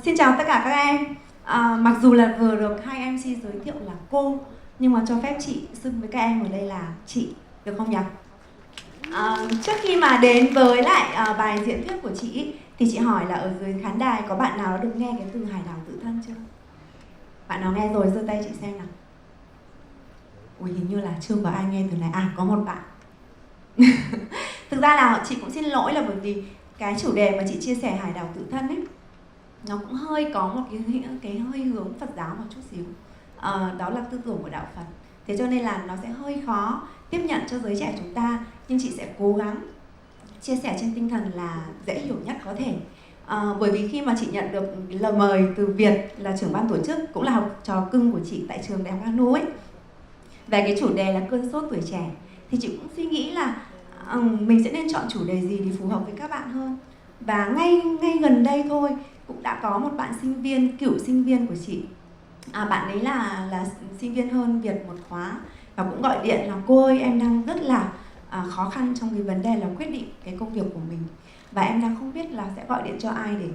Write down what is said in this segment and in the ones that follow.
Xin chào tất cả các em. Mặc dù là vừa được hai MC giới thiệu là cô, nhưng mà cho phép chị xưng với các em ở đây là chị, được không nhỉ? Trước khi mà đến với lại bài diễn thuyết của chị thì chị hỏi là ở dưới khán đài có bạn nào đã được nghe cái từ hải đảo tự thân chưa? Bạn nào nghe rồi giơ tay chị xem nào. Ui, hình như là chưa có ai nghe từ này. À, có một bạn. Thực ra là chị cũng xin lỗi là bởi vì cái chủ đề mà chị chia sẻ hải đảo tự thân ấy, nó cũng hơi có một cái hơi hướng Phật giáo một chút xíu. Đó là tư tưởng của đạo Phật. Thế cho nên là nó sẽ hơi khó tiếp nhận cho giới trẻ chúng ta, nhưng chị sẽ cố gắng chia sẻ trên tinh thần là dễ hiểu nhất có thể. Bởi vì khi mà chị nhận được lời mời từ Việt là trưởng ban tổ chức, cũng là học trò cưng của chị tại trường Đại học Hanu ấy, về cái chủ đề là cơn sốt tuổi trẻ, thì chị cũng suy nghĩ là mình sẽ nên chọn chủ đề gì để phù hợp với các bạn hơn. Và ngay gần đây thôi cũng đã có một bạn sinh viên, cựu sinh viên của chị, bạn ấy là sinh viên hơn Việt một khóa, và cũng gọi điện là cô ơi, em đang rất là khó khăn trong cái vấn đề là quyết định cái công việc của mình, và em đang không biết là sẽ gọi điện cho ai để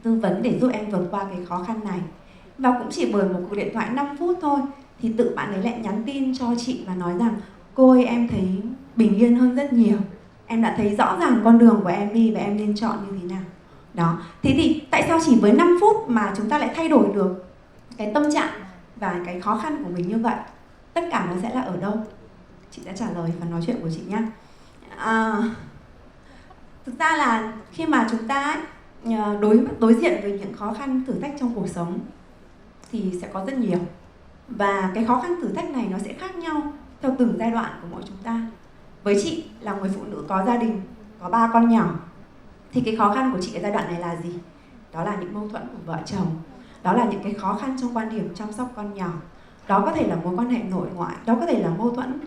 tư vấn để giúp em vượt qua cái khó khăn này. Và cũng chỉ bởi một cuộc điện thoại 5 phút thôi thì tự bạn ấy lại nhắn tin cho chị và nói rằng cô ơi, em thấy bình yên hơn rất nhiều, em đã thấy rõ ràng con đường của em đi và em nên chọn như thế nào. Đó, thế thì tại sao chỉ với 5 phút mà chúng ta lại thay đổi được cái tâm trạng và cái khó khăn của mình như vậy? Tất cả nó sẽ là ở đâu? Chị sẽ trả lời phần nói chuyện của chị nhé. Thực ra là khi mà chúng ta đối diện với những khó khăn thử thách trong cuộc sống thì sẽ có rất nhiều. Và cái khó khăn thử thách này nó sẽ khác nhau theo từng giai đoạn của mỗi chúng ta. Với chị là người phụ nữ có gia đình, có 3 con nhỏ, thì cái khó khăn của chị ở giai đoạn này là gì? Đó là những mâu thuẫn của vợ chồng, đó là những cái khó khăn trong quan điểm chăm sóc con nhỏ, đó có thể là mối quan hệ nội ngoại, đó có thể là mâu thuẫn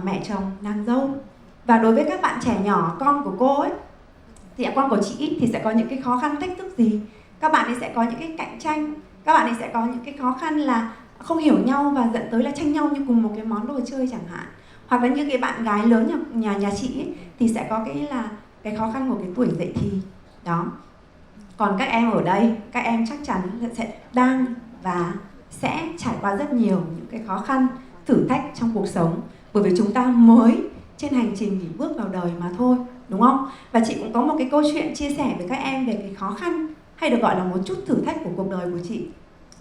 mẹ chồng, nàng dâu. Và đối với các bạn trẻ nhỏ, con của cô ấy, thì con của chị thì sẽ có những cái khó khăn thách thức gì? Các bạn ấy sẽ có những cái cạnh tranh, các bạn ấy sẽ có những cái khó khăn là không hiểu nhau và dẫn tới là tranh nhau như cùng một cái món đồ chơi chẳng hạn. Hoặc là như cái bạn gái lớn nhà chị ấy, thì sẽ có cái khó khăn của cái tuổi dậy thì. Đó. Còn các em ở đây, các em chắc chắn sẽ đang và sẽ trải qua rất nhiều những cái khó khăn, thử thách trong cuộc sống, bởi vì chúng ta mới trên hành trình để bước vào đời mà thôi, đúng không? Và chị cũng có một cái câu chuyện chia sẻ với các em về cái khó khăn, hay được gọi là một chút thử thách của cuộc đời của chị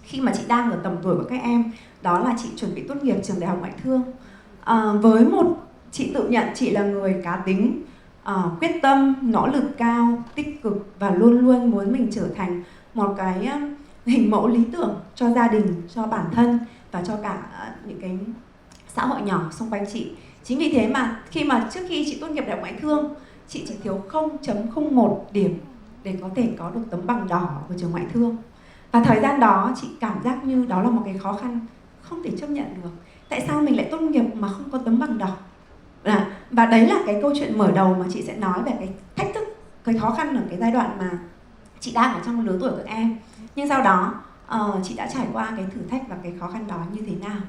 khi mà chị đang ở tầm tuổi của các em. Đó là chị chuẩn bị tốt nghiệp trường Đại học Ngoại thương. Với chị tự nhận chị là người cá tính, quyết tâm, nỗ lực cao, tích cực và luôn luôn muốn mình trở thành một cái hình mẫu lý tưởng cho gia đình, cho bản thân và cho cả những cái xã hội nhỏ xung quanh chị. Chính vì thế mà trước khi chị tốt nghiệp Đại học Ngoại thương, chị chỉ thiếu 0.01 điểm để có thể có được tấm bằng đỏ của trường Ngoại thương. Và thời gian đó chị cảm giác như đó là một cái khó khăn không thể chấp nhận được. Tại sao mình lại tốt nghiệp mà không có tấm bằng đỏ? Và đấy là cái câu chuyện mở đầu mà chị sẽ nói về cái thách thức, cái khó khăn ở cái giai đoạn mà chị đang ở trong lứa tuổi của các em. Nhưng sau đó chị đã trải qua cái thử thách và cái khó khăn đó như thế nào.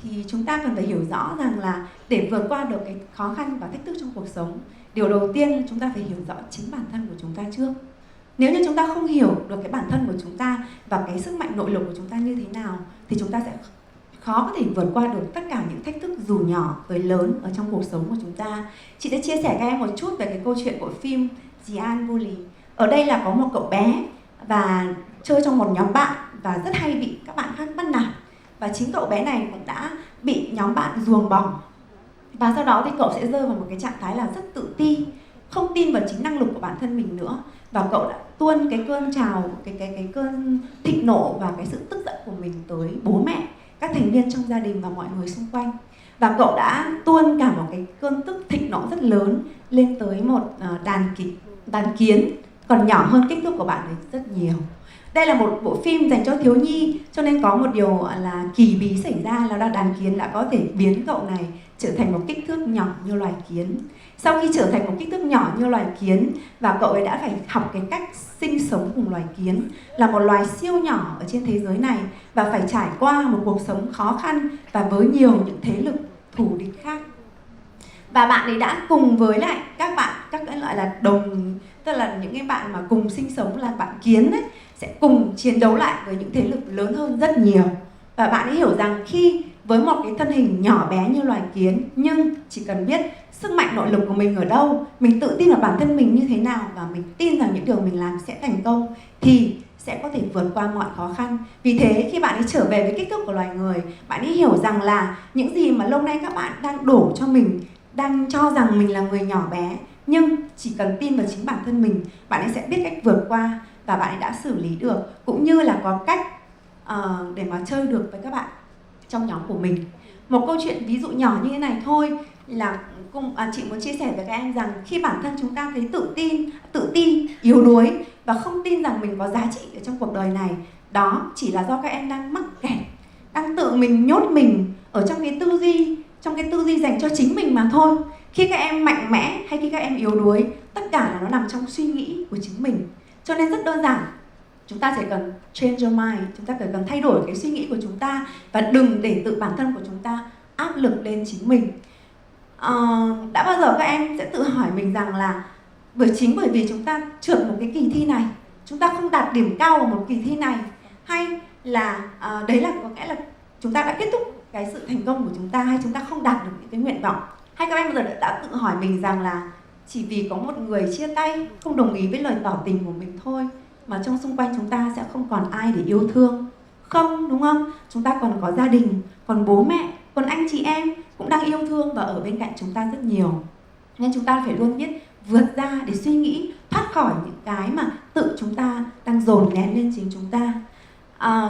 Thì chúng ta cần phải hiểu rõ rằng là để vượt qua được cái khó khăn và thách thức trong cuộc sống, điều đầu tiên chúng ta phải hiểu rõ chính bản thân của chúng ta trước. Nếu như chúng ta không hiểu được cái bản thân của chúng ta và cái sức mạnh nội lực của chúng ta như thế nào, thì chúng ta sẽ khó có thể vượt qua được tất cả những thách thức dù nhỏ tới lớn ở trong cuộc sống của chúng ta. Chị sẽ chia sẻ các em một chút về cái câu chuyện của phim Dì An Vô Lý. Ở đây là có một cậu bé và chơi trong một nhóm bạn và rất hay bị các bạn khác bắt nạt. Và chính cậu bé này cũng đã bị nhóm bạn ruồng bỏ. Và sau đó thì cậu sẽ rơi vào một cái trạng thái là rất tự ti, không tin vào chính năng lực của bản thân mình nữa. Và cậu đã tuôn cái cơn trào, cái cơn thịnh nộ và cái sự tức giận của mình tới bố mẹ, các thành viên trong gia đình và mọi người xung quanh. Và cậu đã tuôn cả một cái cơn tức thịnh nộ rất lớn lên tới một đàn kiến còn nhỏ hơn kích thước của bạn ấy rất nhiều. Đây là một bộ phim dành cho thiếu nhi, cho nên có một điều là kỳ bí xảy ra, là đàn kiến đã có thể biến cậu này trở thành một kích thước nhỏ như loài kiến. Sau khi trở thành một kích thước nhỏ như loài kiến, và cậu ấy đã phải học cái cách sinh sống cùng loài kiến, là một loài siêu nhỏ ở trên thế giới này, và phải trải qua một cuộc sống khó khăn và với nhiều những thế lực thù địch khác. Và bạn ấy đã cùng với lại các bạn, các cái gọi là đồng, tức là những cái bạn mà cùng sinh sống là bạn kiến ấy, sẽ cùng chiến đấu lại với những thế lực lớn hơn rất nhiều. Và bạn ấy hiểu rằng khi với một cái thân hình nhỏ bé như loài kiến, nhưng chỉ cần biết sức mạnh nội lực của mình ở đâu, mình tự tin vào bản thân mình như thế nào và mình tin rằng những điều mình làm sẽ thành công, thì sẽ có thể vượt qua mọi khó khăn. Vì thế khi bạn ấy trở về với kích thước của loài người, bạn ấy hiểu rằng là những gì mà lâu nay các bạn đang đổ cho mình, đang cho rằng mình là người nhỏ bé, nhưng chỉ cần tin vào chính bản thân mình, bạn ấy sẽ biết cách vượt qua và bạn ấy đã xử lý được, cũng như là có cách để mà chơi được với các bạn trong nhóm của mình. Một câu chuyện ví dụ nhỏ như thế này thôi là chị muốn chia sẻ với các em rằng khi bản thân chúng ta thấy tự ti, yếu đuối và không tin rằng mình có giá trị ở trong cuộc đời này, đó chỉ là do các em đang mắc kẹt, đang tự mình nhốt mình ở trong cái tư duy dành cho chính mình mà thôi. Khi các em mạnh mẽ hay khi các em yếu đuối, tất cả là nó nằm trong suy nghĩ của chính mình. Cho nên rất đơn giản, chúng ta chỉ cần change your mind, chúng ta chỉ cần thay đổi cái suy nghĩ của chúng ta và đừng để tự bản thân của chúng ta áp lực lên chính mình. Đã bao giờ các em sẽ tự hỏi mình rằng là bởi vì chúng ta trượt một cái kỳ thi này, chúng ta không đạt điểm cao ở một kỳ thi này, hay là đấy là có nghĩa là chúng ta đã kết thúc cái sự thành công của chúng ta, hay chúng ta không đạt được những cái nguyện vọng? Hay các em bao giờ đã tự hỏi mình rằng là chỉ vì có một người chia tay, không đồng ý với lời tỏ tình của mình thôi mà trong xung quanh chúng ta sẽ không còn ai để yêu thương? Không, đúng không? Chúng ta còn có gia đình, còn bố mẹ, còn anh chị em cũng đang yêu thương và ở bên cạnh chúng ta rất nhiều. Nên chúng ta phải luôn biết vượt ra để suy nghĩ, thoát khỏi những cái mà tự chúng ta đang dồn nén lên chính chúng ta.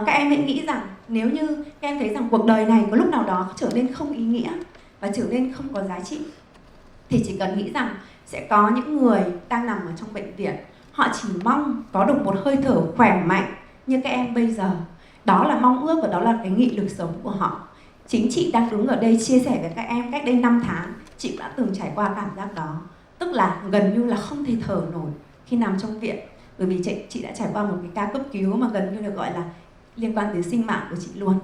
Các em hãy nghĩ rằng nếu như các em thấy rằng cuộc đời này có lúc nào đó trở nên không ý nghĩa và trở nên không có giá trị, thì chỉ cần nghĩ rằng sẽ có những người đang nằm ở trong bệnh viện, họ chỉ mong có được một hơi thở khỏe mạnh như các em bây giờ. Đó là mong ước và đó là cái nghị lực sống của họ. Chính chị đang đứng ở đây chia sẻ với các em cách đây 5 tháng, chị đã từng trải qua cảm giác đó. Tức là gần như là không thể thở nổi khi nằm trong viện. Bởi vì chị đã trải qua một cái ca cấp cứu mà gần như được gọi là liên quan đến sinh mạng của chị luôn.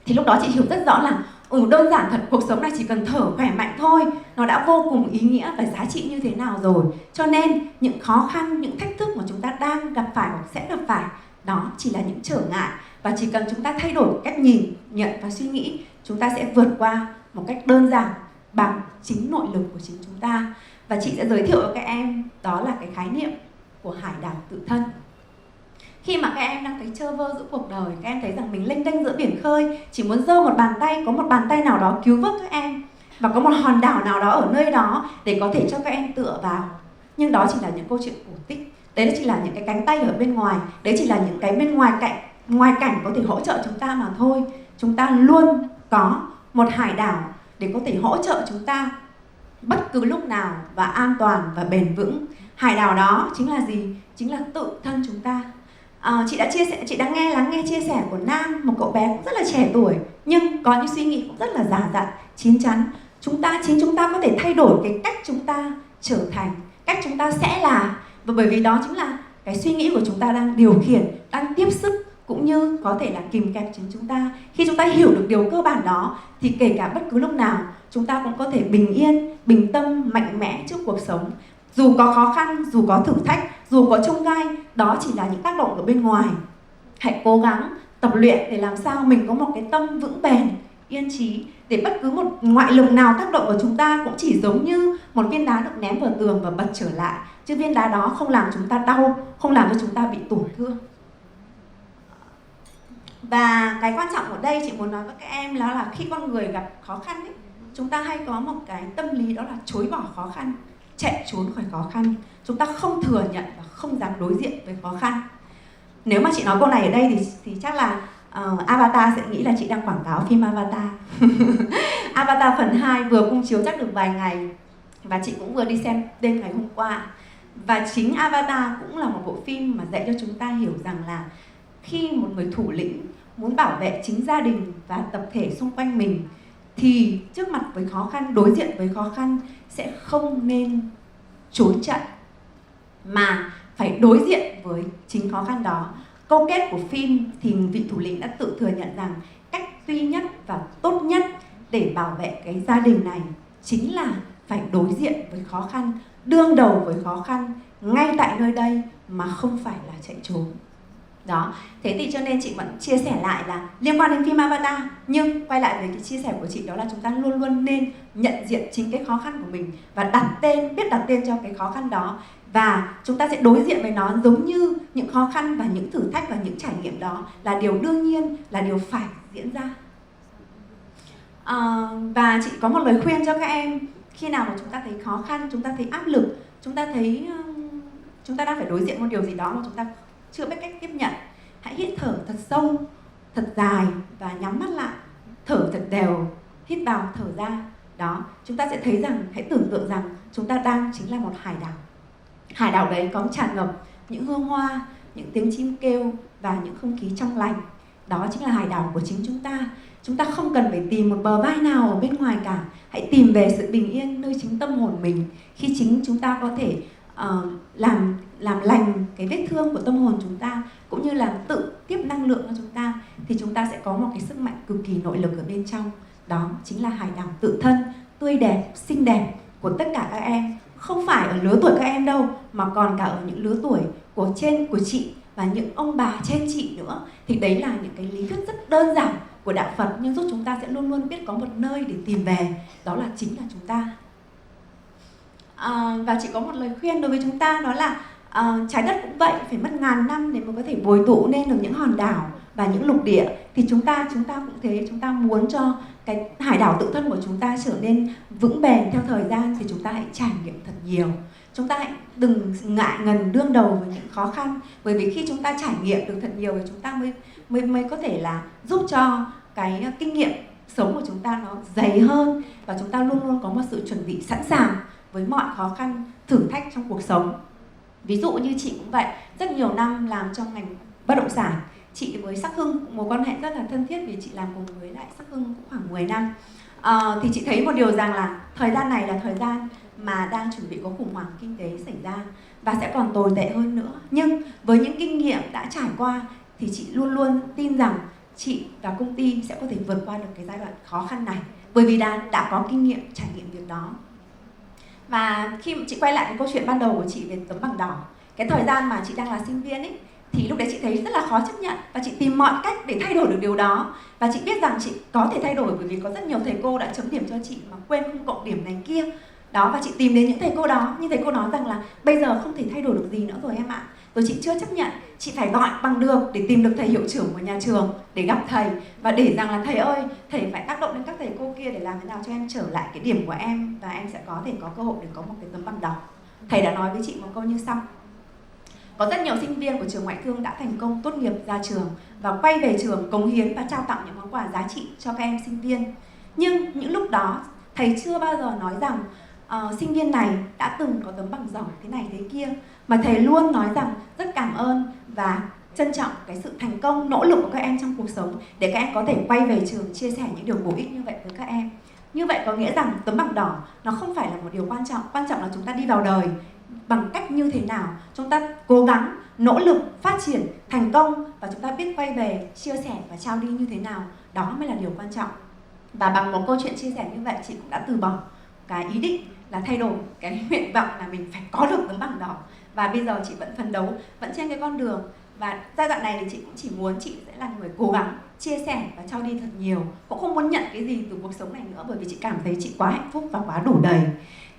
Thì lúc đó chị hiểu rất rõ là đơn giản thật, cuộc sống này chỉ cần thở khỏe mạnh thôi, nó đã vô cùng ý nghĩa và giá trị như thế nào rồi. Cho nên những khó khăn, những thách thức mà chúng ta đang gặp phải hoặc sẽ gặp phải, đó chỉ là những trở ngại. Và chỉ cần chúng ta thay đổi cách nhìn, nhận và suy nghĩ, chúng ta sẽ vượt qua một cách đơn giản bằng chính nội lực của chính chúng ta. Và chị sẽ giới thiệu với các em đó là cái khái niệm của hải đảo tự thân. Khi mà các em đang thấy trơ vơ giữa cuộc đời, các em thấy rằng mình lênh đênh giữa biển khơi, chỉ muốn giơ một bàn tay, có một bàn tay nào đó cứu vớt các em, và có một hòn đảo nào đó ở nơi đó để có thể cho các em tựa vào. Nhưng đó chỉ là những câu chuyện cổ tích. Đấy chỉ là những cái cánh tay ở bên ngoài. Đấy chỉ là những cái bên ngoài cảnh có thể hỗ trợ chúng ta mà thôi. Chúng ta luôn có một hải đảo để có thể hỗ trợ chúng ta bất cứ lúc nào và an toàn và bền vững. Hải đảo đó chính là gì? Chính là tự thân chúng ta. Chị đã lắng nghe chia sẻ của Nam, một cậu bé cũng rất là trẻ tuổi nhưng có những suy nghĩ cũng rất là dà dặn, chín chắn. Chính chúng ta có thể thay đổi cái cách chúng ta trở thành, cách chúng ta sẽ là. Và bởi vì đó chính là cái suy nghĩ của chúng ta đang điều khiển, đang tiếp sức cũng như có thể là kìm kẹp chính chúng ta. Khi chúng ta hiểu được điều cơ bản đó thì kể cả bất cứ lúc nào chúng ta cũng có thể bình yên, bình tâm, mạnh mẽ trước cuộc sống. Dù có khó khăn, dù có thử thách, dù có chông gai, đó chỉ là những tác động ở bên ngoài. Hãy cố gắng tập luyện để làm sao mình có một cái tâm vững bền, yên trí, để bất cứ một ngoại lực nào tác động vào chúng ta cũng chỉ giống như một viên đá được ném vào tường và bật trở lại. Chứ viên đá đó không làm chúng ta đau, không làm cho chúng ta bị tổn thương. Và cái quan trọng ở đây chị muốn nói với các em đó là khi con người gặp khó khăn ấy, chúng ta hay có một cái tâm lý đó là chối bỏ khó khăn, chạy trốn khỏi khó khăn. Chúng ta không thừa nhận và không dám đối diện với khó khăn. Nếu mà chị nói câu này ở đây thì chắc là Avatar sẽ nghĩ là chị đang quảng cáo phim Avatar. Avatar phần 2 vừa cung chiếu chắc được vài ngày và chị cũng vừa đi xem đêm ngày hôm qua. Và chính Avatar cũng là một bộ phim mà dạy cho chúng ta hiểu rằng là khi một người thủ lĩnh muốn bảo vệ chính gia đình và tập thể xung quanh mình thì trước mặt với khó khăn, đối diện với khó khăn sẽ không nên trốn chạy mà phải đối diện với chính khó khăn đó. Câu kết của phim thì vị thủ lĩnh đã tự thừa nhận rằng cách duy nhất và tốt nhất để bảo vệ cái gia đình này chính là phải đối diện với khó khăn, đương đầu với khó khăn ngay tại nơi đây mà không phải là chạy trốn. Đó, thế thì cho nên chị vẫn chia sẻ lại là liên quan đến phim Avatar, nhưng quay lại với cái chia sẻ của chị đó là chúng ta luôn luôn nên nhận diện chính cái khó khăn của mình và biết đặt tên cho cái khó khăn đó, và chúng ta sẽ đối diện với nó giống như những khó khăn và những thử thách và những trải nghiệm đó là điều đương nhiên, là điều phải diễn ra. Và chị có một lời khuyên cho các em, khi nào mà chúng ta thấy khó khăn, chúng ta thấy áp lực, chúng ta thấy chúng ta đang phải đối diện một điều gì đó mà chúng ta chưa biết cách tiếp nhận, hãy hít thở thật sâu, thật dài và nhắm mắt lại, thở thật đều, hít vào thở ra. Đó, chúng ta sẽ thấy rằng, hãy tưởng tượng rằng chúng ta đang chính là một hải đảo. Hải đảo đấy có tràn ngập những hương hoa, những tiếng chim kêu và những không khí trong lành. Đó chính là hải đảo của chính chúng ta. Chúng ta không cần phải tìm một bờ vai nào ở bên ngoài cả. Hãy tìm về sự bình yên nơi chính tâm hồn mình. Khi chính chúng ta có thể làm lành cái vết thương của tâm hồn chúng ta, cũng như là tự tiếp năng lượng cho chúng ta, thì chúng ta sẽ có một cái sức mạnh cực kỳ nội lực ở bên trong. Đó chính là hải đảo tự thân, tươi đẹp, xinh đẹp của tất cả các em. Không phải ở lứa tuổi các em đâu, mà còn cả ở những lứa tuổi của chị và những ông bà trên chị nữa. Thì đấy là những cái lý thuyết rất đơn giản của đạo Phật, nhưng giúp chúng ta sẽ luôn luôn biết có một nơi để tìm về, đó là chính là chúng ta. Và chỉ có một lời khuyên đối với chúng ta, đó là trái đất cũng vậy, phải mất ngàn năm để mới có thể bồi tụ nên được những hòn đảo và những lục địa. Thì chúng ta cũng thế, chúng ta muốn cho cái hải đảo tự thân của chúng ta trở nên vững bền theo thời gian, thì chúng ta hãy trải nghiệm thật nhiều. Chúng ta hãy đừng ngại ngần đương đầu với những khó khăn, bởi vì khi chúng ta trải nghiệm được thật nhiều thì chúng ta mới có thể là giúp cho cái kinh nghiệm sống của chúng ta nó dày hơn, và chúng ta luôn luôn có một sự chuẩn bị sẵn sàng với mọi khó khăn, thử thách trong cuộc sống. Ví dụ như chị cũng vậy, rất nhiều năm làm trong ngành bất động sản. Chị với Sắc Hưng mối quan hệ rất là thân thiết vì chị làm cùng với lại Sắc Hưng cũng khoảng 10 năm. Thì chị thấy một điều rằng là thời gian này là thời gian mà đang chuẩn bị có khủng hoảng kinh tế xảy ra và sẽ còn tồi tệ hơn nữa. Nhưng với những kinh nghiệm đã trải qua thì chị luôn luôn tin rằng chị và công ty sẽ có thể vượt qua được cái giai đoạn khó khăn này, bởi vì đã có kinh nghiệm trải nghiệm việc đó. Và khi chị quay lại cái câu chuyện ban đầu của chị về tấm bằng đỏ, cái thời gian mà chị đang là sinh viên ấy, thì lúc đấy chị thấy rất là khó chấp nhận và chị tìm mọi cách để thay đổi được điều đó. Và chị biết rằng chị có thể thay đổi bởi vì có rất nhiều thầy cô đã chấm điểm cho chị mà quên không cộng điểm này kia. Đó, và chị tìm đến những thầy cô đó, nhưng thầy cô nói rằng là bây giờ không thể thay đổi được gì nữa rồi em ạ. Rồi chị chưa chấp nhận, chị phải gọi bằng được để tìm được thầy hiệu trưởng của nhà trường để gặp thầy và để rằng là thầy ơi, thầy phải tác động đến các thầy cô kia để làm thế nào cho em trở lại cái điểm của em và em sẽ có thể có cơ hội để có một cái tấm bằng đỏ. Thầy đã nói với chị một câu như sau: có rất nhiều sinh viên của trường ngoại thương đã thành công tốt nghiệp ra trường và quay về trường cống hiến và trao tặng những món quà giá trị cho các em sinh viên. Nhưng những lúc đó thầy chưa bao giờ nói rằng sinh viên này đã từng có tấm bằng giỏi thế này thế kia, mà thầy luôn nói rằng rất cảm ơn và trân trọng cái sự thành công, nỗ lực của các em trong cuộc sống để các em có thể quay về trường chia sẻ những điều bổ ích như vậy với các em. Như vậy có nghĩa rằng tấm bằng đỏ nó không phải là một điều quan trọng là chúng ta đi vào đời bằng cách như thế nào, chúng ta cố gắng, nỗ lực, phát triển, thành công và chúng ta biết quay về, chia sẻ và trao đi như thế nào, đó mới là điều quan trọng. Và bằng một câu chuyện chia sẻ như vậy, chị cũng đã từ bỏ cái ý định là thay đổi cái nguyện vọng là mình phải có được tấm bằng đỏ. Và bây giờ chị vẫn phấn đấu, vẫn trên cái con đường. Và giai đoạn này thì chị cũng chỉ muốn chị sẽ là người cố gắng chia sẻ và cho đi thật nhiều. Cũng không muốn nhận cái gì từ cuộc sống này nữa, bởi vì chị cảm thấy chị quá hạnh phúc và quá đủ đầy.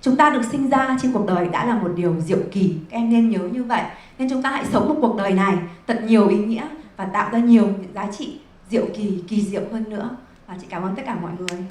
Chúng ta được sinh ra trên cuộc đời đã là một điều diệu kỳ, các em nên nhớ như vậy. Nên chúng ta hãy sống một cuộc đời này thật nhiều ý nghĩa và tạo ra nhiều những giá trị diệu kỳ, kỳ diệu hơn nữa. Và chị cảm ơn tất cả mọi người.